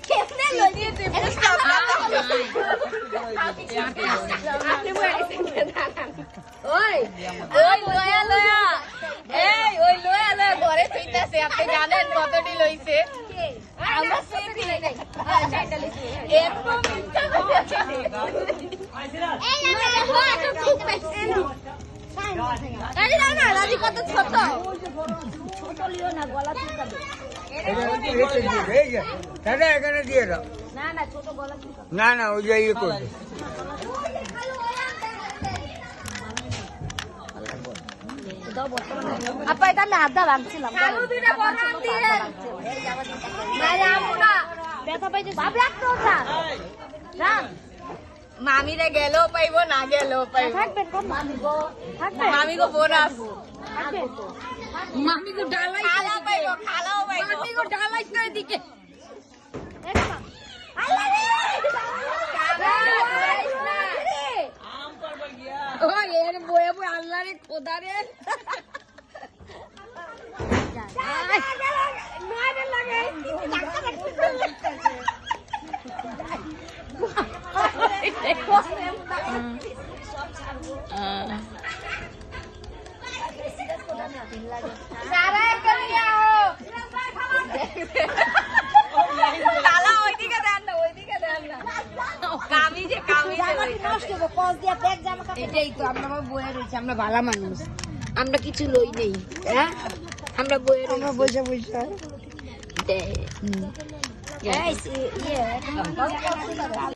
কেমনে লই দিয়েছে আপনি বলে ওই ওই লয়া লয়া এই ওই লয়া লয়া ঘরে থইতাছে আপনি জানেন কতটি লইছে আমরা সেটি নাই চারটা লইছে এত মিথ্যা কথা এই আমরা দেখো এত খুব পাইছি আরে না না রাজি কত ছোট ছোট লিও না গলা চুলকাবে দাদা এখানে দিয়ে দাও না না ছোট গলা চুলকাবে না না ওই যে ইয়ে করবে আপা এটা আমি আদা ভাঙছিলাম আলু দুইটা বড় দিয়ে না আমু না ব্যথা পাইছে ভাব লাগতো না জান মামিরে গেল পাইবো না গেল পাইবো থাকবেন কোন মামি গো থাকবে মামি গো বোনাস মামি গো ডালাই খালা পাইবো খালাও পাইবো মামি গো ডালাই করে দিকে একদম আল্লাহ রে আম পারবা গিয়া ও এর বয়ে বয়ে আল্লাহ রে খোদা রে আমরা ভালো মানুষ আমরা কিছু লই নেই হ্যাঁ আমরা বইয়ের আমরা বসে বসে